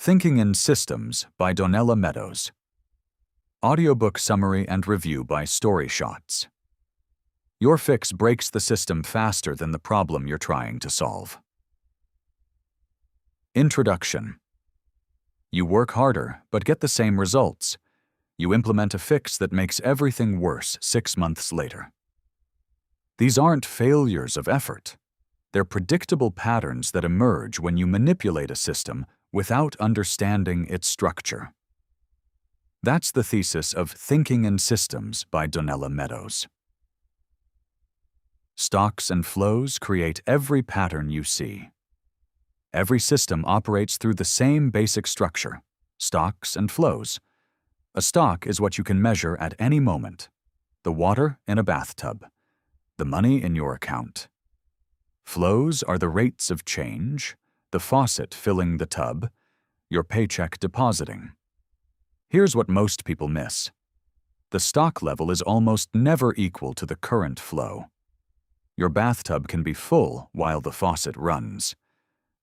Thinking in Systems by Donella Meadows. Audiobook summary and review by StoryShots. Your fix breaks the system faster than the problem you're trying to solve. Introduction. You work harder, but get the same results. You implement a fix that makes everything worse 6 months later. These aren't failures of effort. They're predictable patterns that emerge when you manipulate a system without understanding its structure. That's the thesis of Thinking in Systems by Donella Meadows. Stocks and flows create every pattern you see. Every system operates through the same basic structure: stocks and flows. A stock is what you can measure at any moment: the water in a bathtub, the money in your account. Flows are the rates of change, the faucet filling the tub, your paycheck depositing. Here's what most people miss. The stock level is almost never equal to the current flow. Your bathtub can be full while the faucet runs.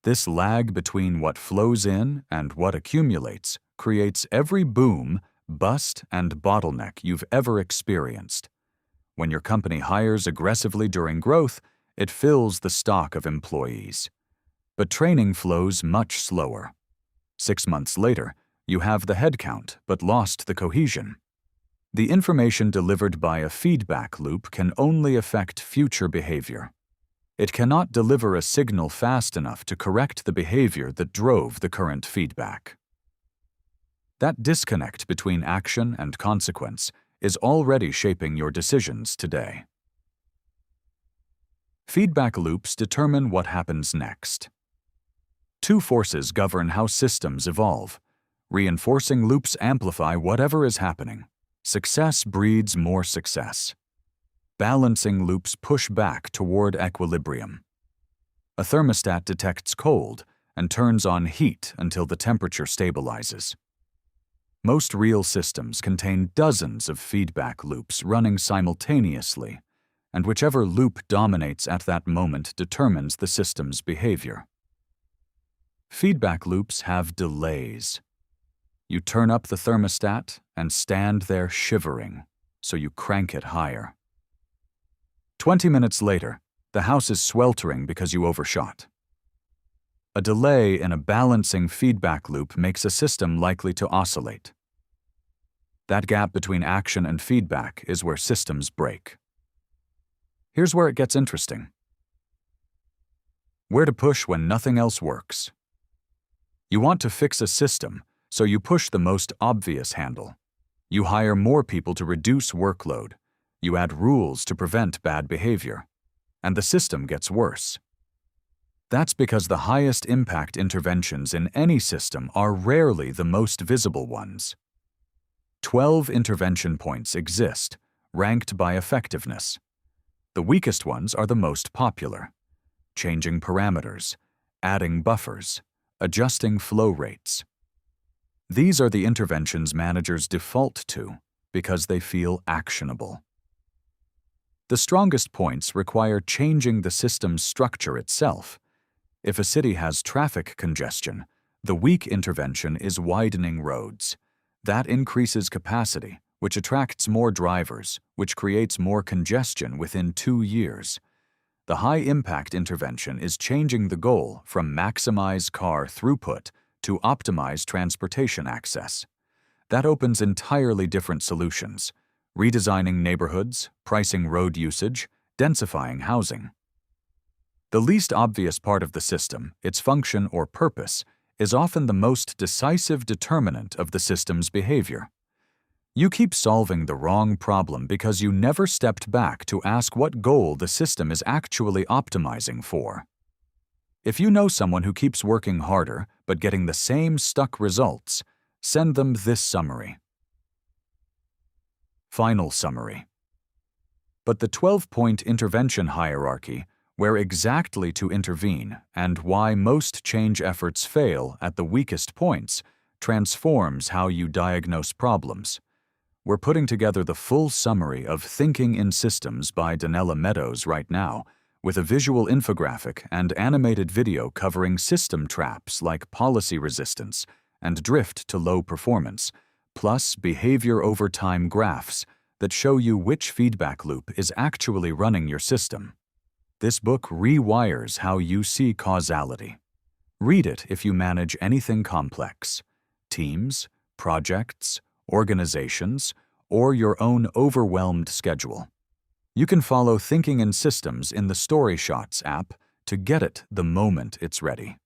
This lag between what flows in and what accumulates creates every boom, bust, and bottleneck you've ever experienced. When your company hires aggressively during growth, it fills the stock of employees. But training flows much slower. 6 months later, you have the headcount but lost the cohesion. The information delivered by a feedback loop can only affect future behavior. It cannot deliver a signal fast enough to correct the behavior that drove the current feedback. That disconnect between action and consequence is already shaping your decisions today. Feedback loops determine what happens next. 2 forces govern how systems evolve. Reinforcing loops amplify whatever is happening. Success breeds more success. Balancing loops push back toward equilibrium. A thermostat detects cold and turns on heat until the temperature stabilizes. Most real systems contain dozens of feedback loops running simultaneously, and whichever loop dominates at that moment determines the system's behavior. Feedback loops have delays. You turn up the thermostat and stand there shivering, so you crank it higher. 20 minutes later, the house is sweltering because you overshot. A delay in a balancing feedback loop makes a system likely to oscillate. That gap between action and feedback is where systems break. Here's where it gets interesting. Where to push when nothing else works. You want to fix a system, so you push the most obvious handle. You hire more people to reduce workload. You add rules to prevent bad behavior. And the system gets worse. That's because the highest impact interventions in any system are rarely the most visible ones. 12 intervention points exist, ranked by effectiveness. The weakest ones are the most popular: changing parameters, adding buffers, adjusting flow rates. These are the interventions managers default to because they feel actionable. The strongest points require changing the system's structure itself. If a city has traffic congestion, the weak intervention is widening roads. That increases capacity, which attracts more drivers, which creates more congestion within 2 years. The high-impact intervention is changing the goal from maximize car throughput to optimize transportation access. That opens entirely different solutions: redesigning neighborhoods, pricing road usage, densifying housing. The least obvious part of the system, its function or purpose, is often the most decisive determinant of the system's behavior. You keep solving the wrong problem because you never stepped back to ask what goal the system is actually optimizing for. If you know someone who keeps working harder but getting the same stuck results, send them this summary. Final summary. But the 12-point intervention hierarchy, where exactly to intervene and why most change efforts fail at the weakest points, transforms how you diagnose problems. We're putting together the full summary of Thinking in Systems by Donella Meadows right now, with a visual infographic and animated video covering system traps like policy resistance, and drift to low performance, plus behavior over time graphs that show you which feedback loop is actually running your system. This book rewires how you see causality. Read it if you manage anything complex: teams, projects, organizations, or your own overwhelmed schedule. You can follow Thinking in Systems in the StoryShots app to get it the moment it's ready.